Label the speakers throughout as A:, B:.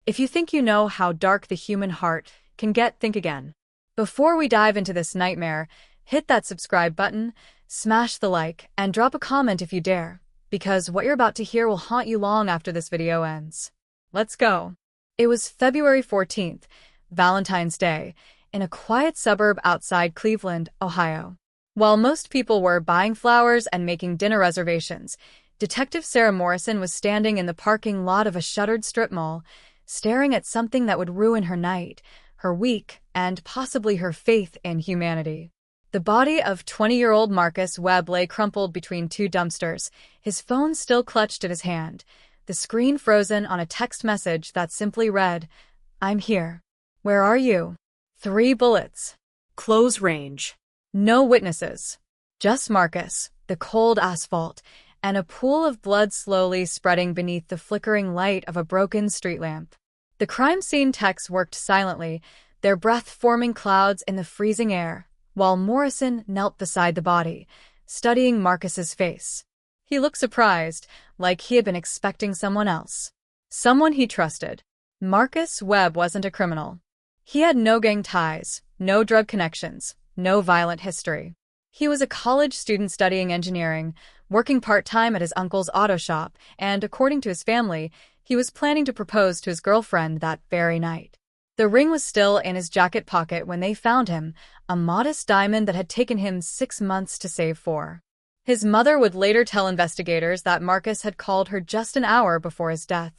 A: If you think you know how dark the human heart can get, think again. Before we dive into this nightmare, hit that subscribe button, smash the like, and drop a comment if you dare, because what you're about to hear will haunt you long after this video ends. Let's go. It was February 14th, Valentine's Day, in a quiet suburb outside Cleveland, Ohio. While most people were buying flowers and making dinner reservations, Detective Sarah Morrison was standing in the parking lot of a shuttered strip mall, staring at something that would ruin her night, her week, and possibly her faith in humanity. The body of 20-year-old Marcus Webb lay crumpled between two dumpsters, his phone still clutched at his hand, the screen frozen on a text message that simply read, "I'm here. Where are you?" 3 bullets.
B: Close range.
A: No witnesses. Just Marcus, the cold asphalt, and a pool of blood slowly spreading beneath the flickering light of a broken street lamp. The crime scene techs worked silently, their breath forming clouds in the freezing air, while Morrison knelt beside the body, studying Marcus's face. He looked surprised, like he had been expecting someone else. Someone he trusted. Marcus Webb wasn't a criminal. He had no gang ties, no drug connections, no violent history. He was a college student studying engineering, working part-time at his uncle's auto shop, and, according to his family, he was planning to propose to his girlfriend that very night. The ring was still in his jacket pocket when they found him, a modest diamond that had taken him 6 months to save for. His mother would later tell investigators that Marcus had called her just an hour before his death,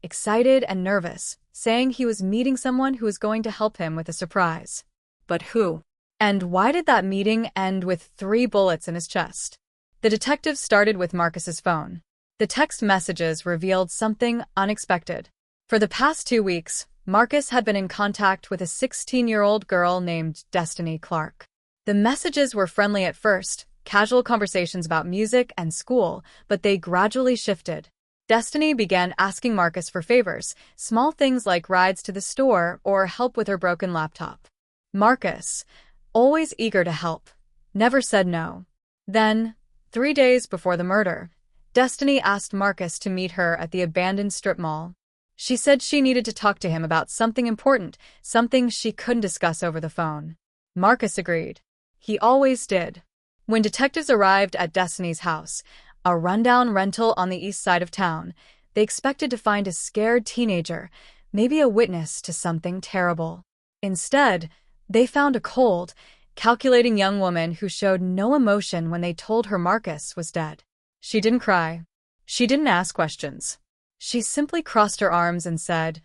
A: excited and nervous, saying he was meeting someone who was going to help him with a surprise. But who? And why did that meeting end with 3 bullets in his chest? The detectives started with Marcus's phone. The text messages revealed something unexpected. For the past 2 weeks, Marcus had been in contact with a 16-year-old girl named Destiny Clark. The messages were friendly at first, casual conversations about music and school, but they gradually shifted. Destiny began asking Marcus for favors, small things like rides to the store or help with her broken laptop. Marcus, always eager to help, never said no. Then, 3 days before the murder, Destiny asked Marcus to meet her at the abandoned strip mall. She said she needed to talk to him about something important, something she couldn't discuss over the phone. Marcus agreed. He always did. When detectives arrived at Destiny's house, a rundown rental on the east side of town, they expected to find a scared teenager, maybe a witness to something terrible. Instead, they found a cold, calculating young woman who showed no emotion when they told her Marcus was dead. She didn't cry. She didn't ask questions. She simply crossed her arms and said,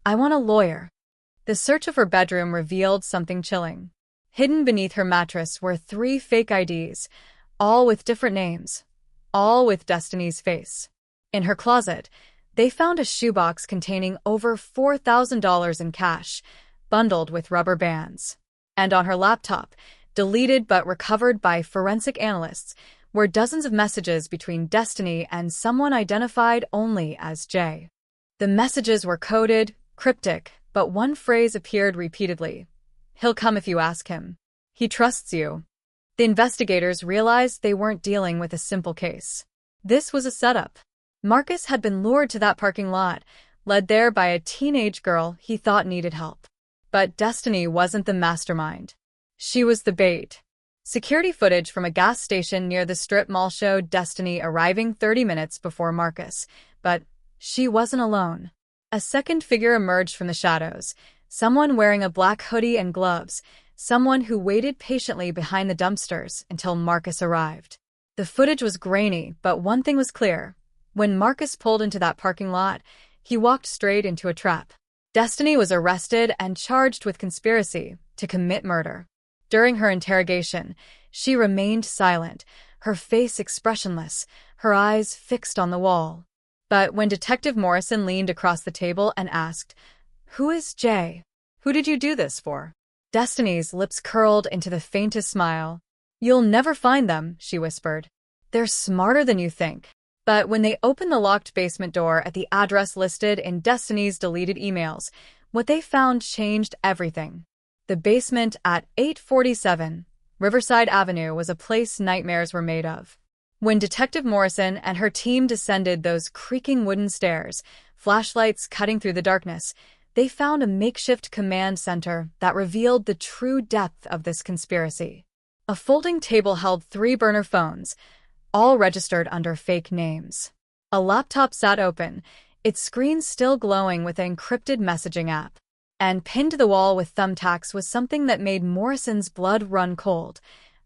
A: "I want a lawyer." The search of her bedroom revealed something chilling. Hidden beneath her mattress were 3 fake IDs, all with different names, all with Destiny's face. In her closet, they found a shoebox containing over $4,000 in cash, bundled with rubber bands. And on her laptop, deleted but recovered by forensic analysts, were dozens of messages between Destiny and someone identified only as Jay. The messages were coded, cryptic, but one phrase appeared repeatedly. "He'll come if you ask him. He trusts you." The investigators realized they weren't dealing with a simple case. This was a setup. Marcus had been lured to that parking lot, led there by a teenage girl he thought needed help. But Destiny wasn't the mastermind. She was the bait. Security footage from a gas station near the strip mall showed Destiny arriving 30 minutes before Marcus, but she wasn't alone. A second figure emerged from the shadows, someone wearing a black hoodie and gloves, someone who waited patiently behind the dumpsters until Marcus arrived. The footage was grainy, but one thing was clear. When Marcus pulled into that parking lot, he walked straight into a trap. Destiny was arrested and charged with conspiracy to commit murder. During her interrogation, she remained silent, her face expressionless, her eyes fixed on the wall. But when Detective Morrison leaned across the table and asked, "Who is Jay? Who did you do this for?" Destiny's lips curled into the faintest smile. "You'll never find them," she whispered. "They're smarter than you think." But when they opened the locked basement door at the address listed in Destiny's deleted emails, what they found changed everything. The basement at 847 Riverside Avenue was a place nightmares were made of. When Detective Morrison and her team descended those creaking wooden stairs, flashlights cutting through the darkness, they found a makeshift command center that revealed the true depth of this conspiracy. A folding table held 3 burner phones, all registered under fake names. A laptop sat open, its screen still glowing with an encrypted messaging app. And pinned to the wall with thumbtacks was something that made Morrison's blood run cold,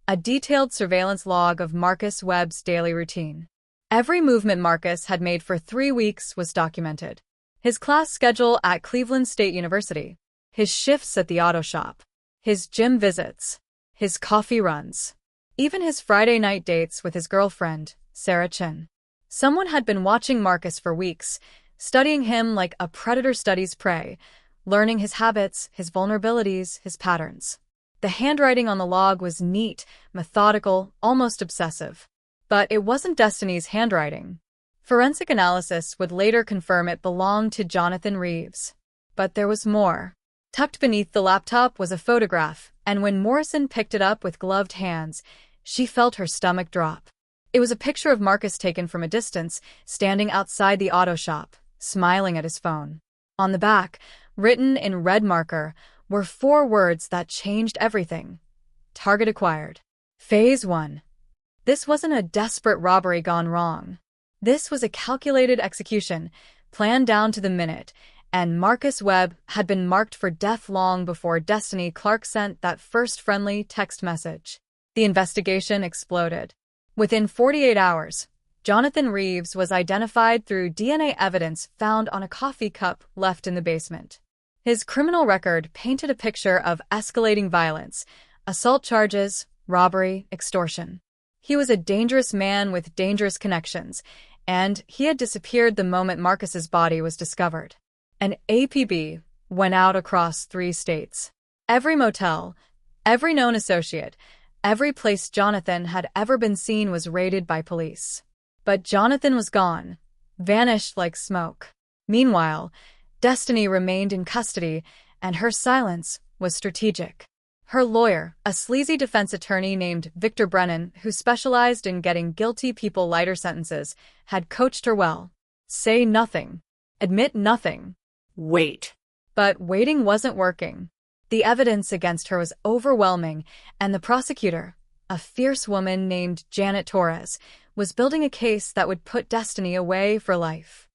A: a detailed surveillance log of Marcus Webb's daily routine. Every movement Marcus had made for 3 weeks was documented. His class schedule at Cleveland State University, his shifts at the auto shop, his gym visits, his coffee runs, even his Friday night dates with his girlfriend, Sarah Chin. Someone had been watching Marcus for weeks, studying him like a predator studies prey, learning his habits, his vulnerabilities, his patterns. The handwriting on the log was neat, methodical, almost obsessive. But it wasn't Destiny's handwriting. Forensic analysis would later confirm it belonged to Jonathan Reeves. But there was more. Tucked beneath the laptop was a photograph, and when Morrison picked it up with gloved hands, she felt her stomach drop. It was a picture of Marcus taken from a distance, standing outside the auto shop, smiling at his phone. On the back, written in red marker, were 4 words that changed everything. Target acquired. Phase 1. This wasn't a desperate robbery gone wrong. This was a calculated execution, planned down to the minute, and Marcus Webb had been marked for death long before Destiny Clark sent that first friendly text message. The investigation exploded. Within 48 hours, Jonathan Reeves was identified through DNA evidence found on a coffee cup left in the basement. His criminal record painted a picture of escalating violence, assault charges, robbery, extortion. He was a dangerous man with dangerous connections, and he had disappeared the moment Marcus's body was discovered. An APB went out across 3 states. Every motel, every known associate, every place Jonathan had ever been seen was raided by police. But Jonathan was gone, vanished like smoke. Meanwhile, Destiny remained in custody, and her silence was strategic. Her lawyer, a sleazy defense attorney named Victor Brennan, who specialized in getting guilty people lighter sentences, had coached her well. Say nothing. Admit nothing. Wait. But waiting wasn't working. The evidence against her was overwhelming, and the prosecutor, a fierce woman named Janet Torres, was building a case that would put Destiny away for life.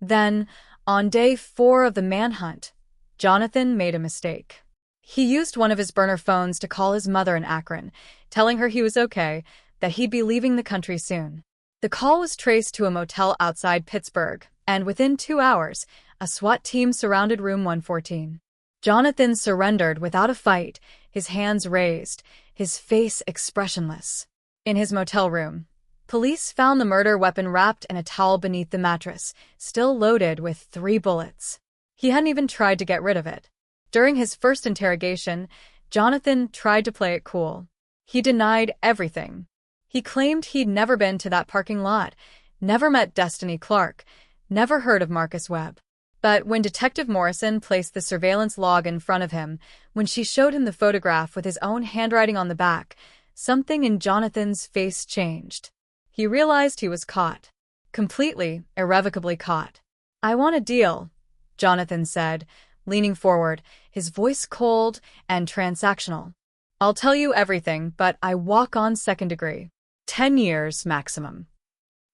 A: Then, on day 4 of the manhunt, Jonathan made a mistake. He used one of his burner phones to call his mother in Akron, telling her he was okay, that he'd be leaving the country soon. The call was traced to a motel outside Pittsburgh, and within 2 hours, a SWAT team surrounded room 114. Jonathan surrendered without a fight, his hands raised, his face expressionless. In his motel room, police found the murder weapon wrapped in a towel beneath the mattress, still loaded with 3 bullets. He hadn't even tried to get rid of it. During his first interrogation, Jonathan tried to play it cool. He denied everything. He claimed he'd never been to that parking lot, never met Destiny Clark, never heard of Marcus Webb. But when Detective Morrison placed the surveillance log in front of him, when she showed him the photograph with his own handwriting on the back, something in Jonathan's face changed. He realized he was caught. Completely, irrevocably caught. "I want a deal," Jonathan said, leaning forward, his voice cold and transactional. "I'll tell you everything, but I walk on second degree. 10 years maximum."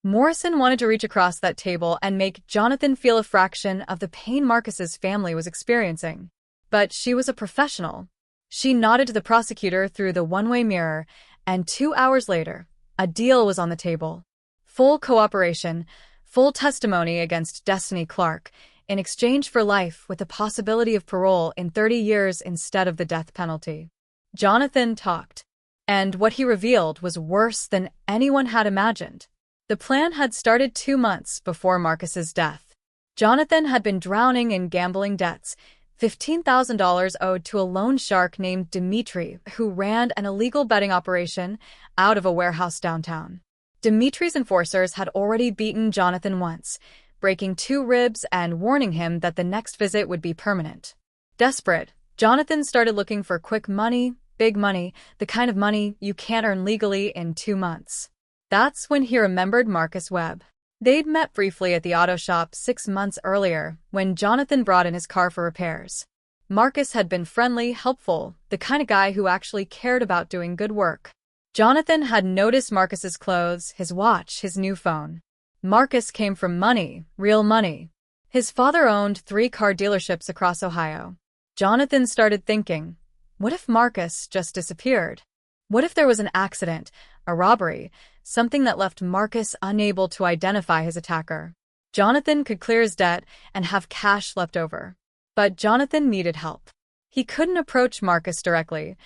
A: Morrison wanted to reach across that table and make Jonathan feel a fraction of the pain Marcus's family was experiencing. But she was a professional. She nodded to the prosecutor through the one-way mirror, and 2 hours later, a deal was on the table. Full cooperation, full testimony against Destiny Clark, in exchange for life with the possibility of parole in 30 years instead of the death penalty. Jonathan talked, and what he revealed was worse than anyone had imagined. The plan had started 2 months before Marcus's death. Jonathan had been drowning in gambling debts, $15,000 owed to a loan shark named Dimitri, who ran an illegal betting operation out of a warehouse downtown. Dimitri's enforcers had already beaten Jonathan once, breaking 2 ribs and warning him that the next visit would be permanent. Desperate, Jonathan started looking for quick money, big money, the kind of money you can't earn legally in 2 months. That's when he remembered Marcus Webb. They'd met briefly at the auto shop 6 months earlier when Jonathan brought in his car for repairs. Marcus had been friendly, helpful, the kind of guy who actually cared about doing good work. Jonathan had noticed Marcus's clothes, his watch, his new phone. Marcus came from money, real money. His father owned 3 car dealerships across Ohio. Jonathan started thinking, what if Marcus just disappeared? What if there was an accident, a robbery, something that left Marcus unable to identify his attacker? Jonathan could clear his debt and have cash left over. But Jonathan needed help. He couldn't approach Marcus directly.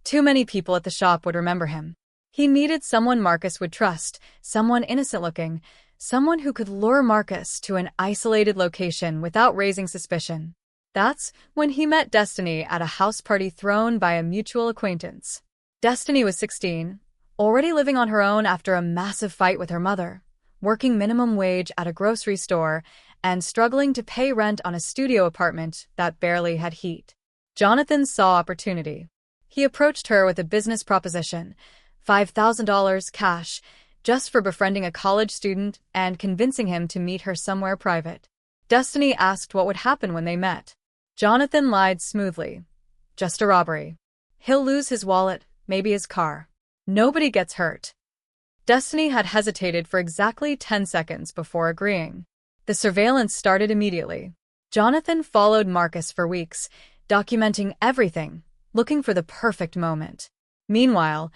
A: Too many people at the shop would remember him. He needed someone Marcus would trust, someone innocent-looking, someone who could lure Marcus to an isolated location without raising suspicion. That's when he met Destiny at a house party thrown by a mutual acquaintance. Destiny was 16, already living on her own after a massive fight with her mother, working minimum wage at a grocery store, and struggling to pay rent on a studio apartment that barely had heat. Jonathan saw opportunity. He approached her with a business proposition, $5,000 cash, just for befriending a college student and convincing him to meet her somewhere private. Destiny asked what would happen when they met. Jonathan lied smoothly. Just a robbery. He'll lose his wallet, maybe his car. Nobody gets hurt. Destiny had hesitated for exactly 10 seconds before agreeing. The surveillance started immediately. Jonathan followed Marcus for weeks, documenting everything, looking for the perfect moment. Meanwhile,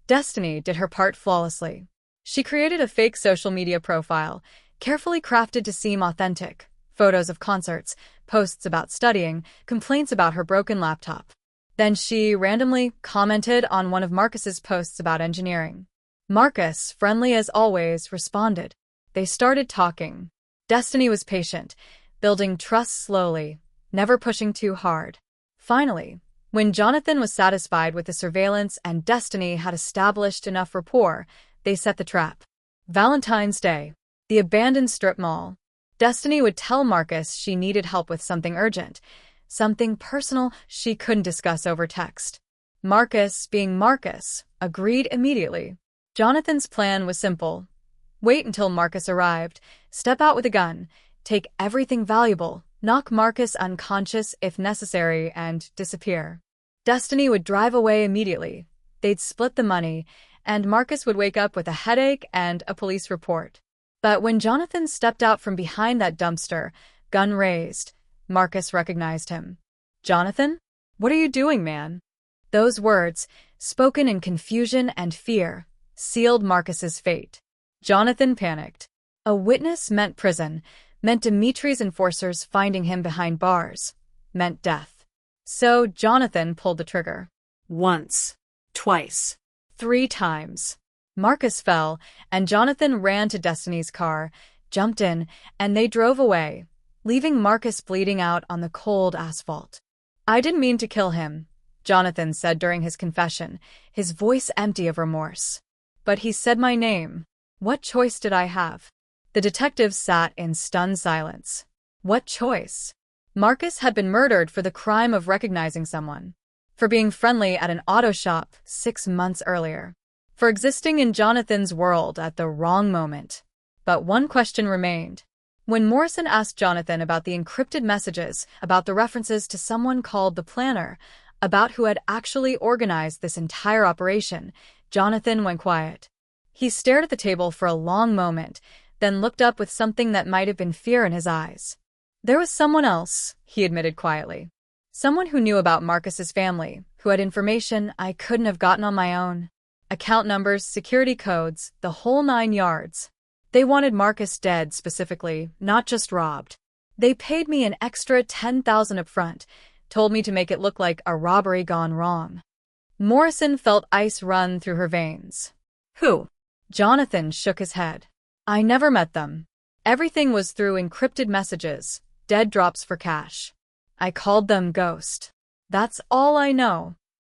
A: Destiny did her part flawlessly. She created a fake social media profile, carefully crafted to seem authentic. Photos of concerts, posts about studying, complaints about her broken laptop. Then she randomly commented on one of Marcus's posts about engineering. Marcus, friendly as always, responded. They started talking. Destiny was patient, building trust slowly, never pushing too hard. Finally, when Jonathan was satisfied with the surveillance and Destiny had established enough rapport, they set the trap. Valentine's Day. The abandoned strip mall. Destiny would tell Marcus she needed help with something urgent, something personal she couldn't discuss over text. Marcus, being Marcus, agreed immediately. Jonathan's plan was simple. Wait until Marcus arrived, step out with a gun, take everything valuable, knock Marcus unconscious if necessary, and disappear. Destiny would drive away immediately. They'd split the money, and Marcus would wake up with a headache and a police report. But when Jonathan stepped out from behind that dumpster, gun raised, Marcus recognized him. "Jonathan? What are you doing, man?" Those words, spoken in confusion and fear, sealed Marcus's fate. Jonathan panicked. A witness meant prison, meant Dimitri's enforcers finding him behind bars, meant death. So Jonathan pulled the trigger. Once, twice, 3 times. Marcus fell, and Jonathan ran to Destiny's car, jumped in, and they drove away, leaving Marcus bleeding out on the cold asphalt. "I didn't mean to kill him," Jonathan said during his confession, his voice empty of remorse. "But he said my name. What choice did I have?" The detectives sat in stunned silence. What choice? Marcus had been murdered for the crime of recognizing someone, for being friendly at an auto shop 6 months earlier, for existing in Jonathan's world at the wrong moment. But one question remained. When Morrison asked Jonathan about the encrypted messages, about the references to someone called the planner, about who had actually organized this entire operation, Jonathan went quiet. He stared at the table for a long moment, then looked up with something that might have been fear in his eyes. "There was someone else," he admitted quietly. "Someone who knew about Marcus's family, who had information I couldn't have gotten on my own. Account numbers, security codes, the whole 9 yards. They wanted Marcus dead specifically, not just robbed. They paid me an extra $10,000 up front, told me to make it look like a robbery gone wrong." Morrison felt ice run through her veins. "Who?" Jonathan shook his head. "I never met them. Everything was through encrypted messages, dead drops for cash. I called them Ghost. That's all I know."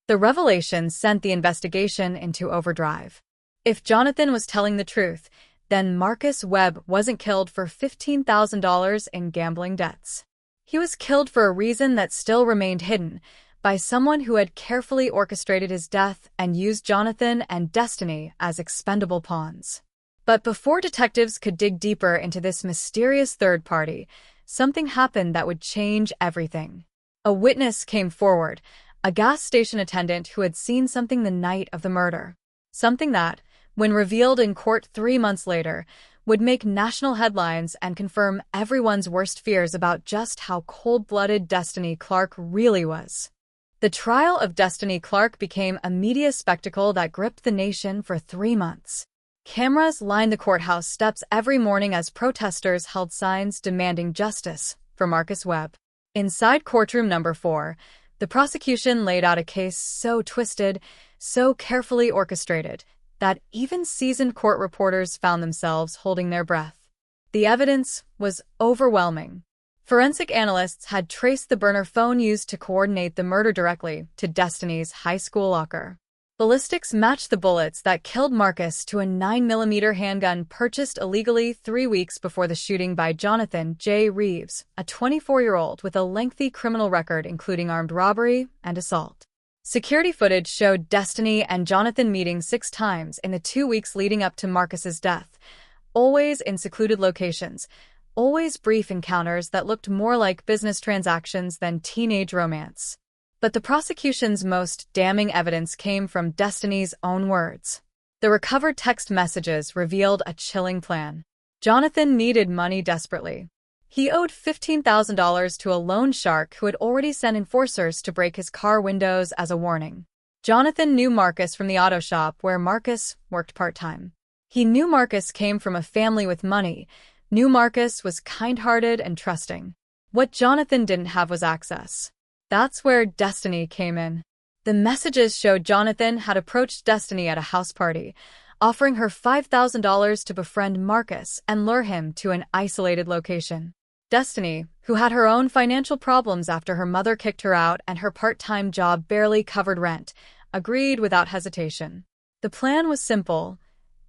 A: The revelation sent the investigation into overdrive. If Jonathan was telling the truth, then Marcus Webb wasn't killed for $15,000 in gambling debts. He was killed for a reason that still remained hidden, by someone who had carefully orchestrated his death and used Jonathan and Destiny as expendable pawns. But before detectives could dig deeper into this mysterious third party, something happened that would change everything. A witness came forward, a gas station attendant who had seen something the night of the murder. Something that, when revealed in court 3 months later, would make national headlines and confirm everyone's worst fears about just how cold-blooded Destiny Clark really was. The trial of Destiny Clark became a media spectacle that gripped the nation for 3 months. Cameras lined the courthouse steps every morning as protesters held signs demanding justice for Marcus Webb. Inside courtroom number 4, the prosecution laid out a case so twisted, so carefully orchestrated, that even seasoned court reporters found themselves holding their breath. The evidence was overwhelming. Forensic analysts had traced the burner phone used to coordinate the murder directly to Destiny's high school locker. Ballistics matched the bullets that killed Marcus to a 9mm handgun purchased illegally 3 weeks before the shooting by Jonathan J. Reeves, a 24-year-old with a lengthy criminal record including armed robbery and assault. Security footage showed Destiny and Jonathan meeting 6 times in the 2 weeks leading up to Marcus's death, always in secluded locations, always brief encounters that looked more like business transactions than teenage romance. But the prosecution's most damning evidence came from Destiny's own words. The recovered text messages revealed a chilling plan. Jonathan needed money desperately. He owed $15,000 to a loan shark who had already sent enforcers to break his car windows as a warning. Jonathan knew Marcus from the auto shop where Marcus worked part-time. He knew Marcus came from a family with money, knew Marcus was kind-hearted and trusting. What Jonathan didn't have was access. That's where Destiny came in. The messages showed Jonathan had approached Destiny at a house party, offering her $5,000 to befriend Marcus and lure him to an isolated location. Destiny, who had her own financial problems after her mother kicked her out and her part-time job barely covered rent, agreed without hesitation. The plan was simple.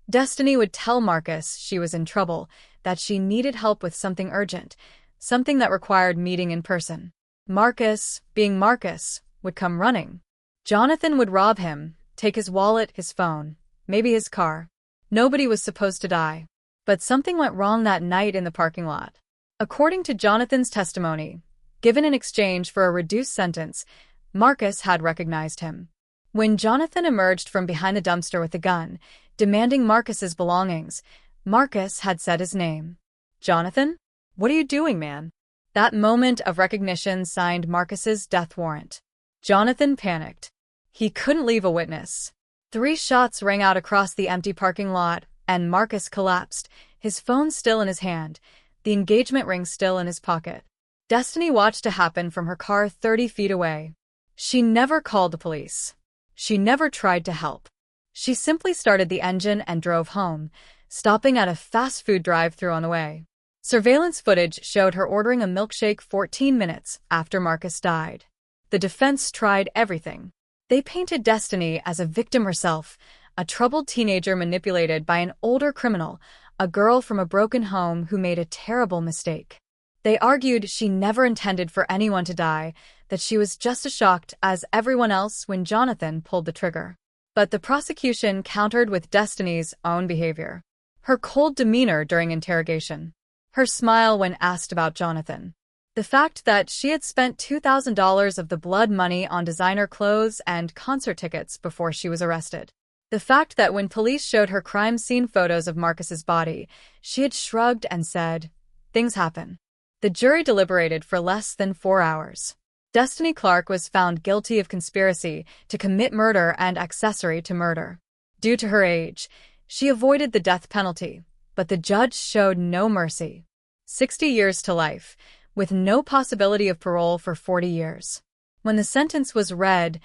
A: Destiny would tell Marcus she was in trouble, that she needed help with something urgent, something that required meeting in person. Marcus, being Marcus, would come running. Jonathan would rob him, take his wallet, his phone, maybe his car. Nobody was supposed to die. But something went wrong that night in the parking lot. According to Jonathan's testimony, given in exchange for a reduced sentence, Marcus had recognized him. When Jonathan emerged from behind the dumpster with a gun, demanding Marcus's belongings, Marcus had said his name. "Jonathan? What are you doing, man?" That moment of recognition signed Marcus's death warrant. Jonathan panicked. He couldn't leave a witness. 3 shots rang out across the empty parking lot, and Marcus collapsed, his phone still in his hand, the engagement ring still in his pocket. Destiny watched it happen from her car 30 feet away. She never called the police. She never tried to help. She simply started the engine and drove home, stopping at a fast food drive-thru on the way. Surveillance footage showed her ordering a milkshake 14 minutes after Marcus died. The defense tried everything. They painted Destiny as a victim herself, a troubled teenager manipulated by an older criminal, a girl from a broken home who made a terrible mistake. They argued she never intended for anyone to die, that she was just as shocked as everyone else when Jonathan pulled the trigger. But the prosecution countered with Destiny's own behavior. Her cold demeanor during interrogation. Her smile when asked about Jonathan. The fact that she had spent $2,000 of the blood money on designer clothes and concert tickets before she was arrested. The fact that when police showed her crime scene photos of Marcus's body, she had shrugged and said, "Things happen." The jury deliberated for less than 4 hours. Destiny Clark was found guilty of conspiracy to commit murder and accessory to murder. Due to her age, she avoided the death penalty, but the judge showed no mercy. 60 years to life, with no possibility of parole for 40 years. When the sentence was read,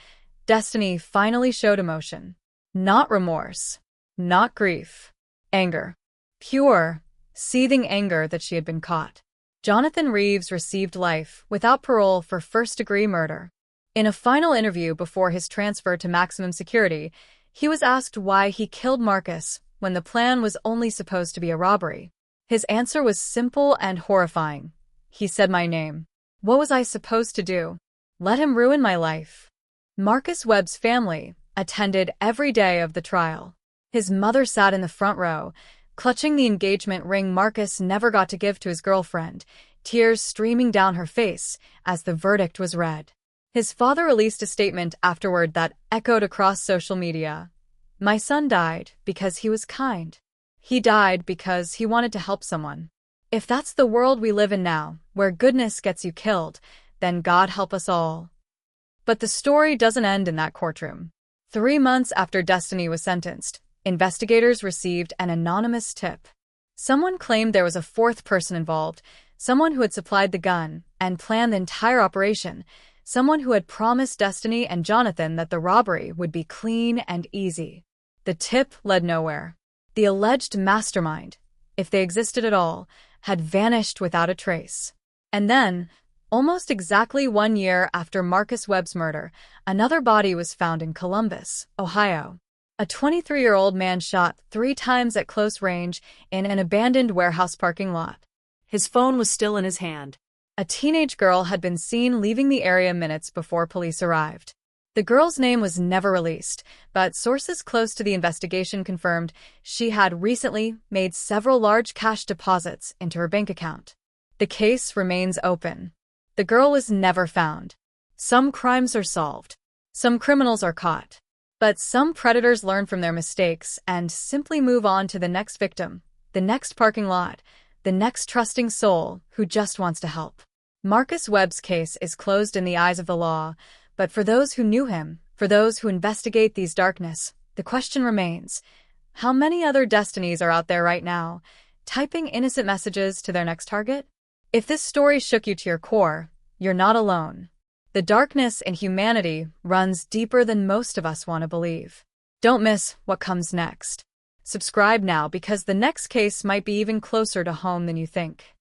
A: Destiny finally showed emotion. Not remorse, not grief, anger. Pure, seething anger that she had been caught. Jonathan Reeves received life without parole for first-degree murder. In a final interview before his transfer to maximum security, he was asked why he killed Marcus when the plan was only supposed to be a robbery. His answer was simple and horrifying. He said my name. What was I supposed to do? Let him ruin my life. Marcus Webb's family attended every day of the trial. His mother sat in the front row, clutching the engagement ring Marcus never got to give to his girlfriend, tears streaming down her face as the verdict was read. His father released a statement afterward that echoed across social media. My son died because he was kind. He died because he wanted to help someone. If that's the world we live in now, where goodness gets you killed, then God help us all. But the story doesn't end in that courtroom. 3 months after Destiny was sentenced, investigators received an anonymous tip. Someone claimed there was a fourth person involved, someone who had supplied the gun and planned the entire operation, someone who had promised Destiny and Jonathan that the robbery would be clean and easy. The tip led nowhere. The alleged mastermind, if they existed at all, had vanished without a trace. And then, almost exactly 1 year after Marcus Webb's murder, another body was found in Columbus, Ohio. A 23-year-old man shot 3 times at close range in an abandoned warehouse parking lot. His phone was still in his hand. A teenage girl had been seen leaving the area minutes before police arrived. The girl's name was never released, but sources close to the investigation confirmed she had recently made several large cash deposits into her bank account. The case remains open. The girl was never found. Some crimes are solved. Some criminals are caught. But some predators learn from their mistakes and simply move on to the next victim, the next parking lot, the next trusting soul who just wants to help. Marcus Webb's case is closed in the eyes of the law, but for those who knew him, for those who investigate these darkness, the question remains, how many other destinies are out there right now, typing innocent messages to their next target? If this story shook you to your core, you're not alone. The darkness in humanity runs deeper than most of us want to believe. Don't miss what comes next. Subscribe now because the next case might be even closer to home than you think.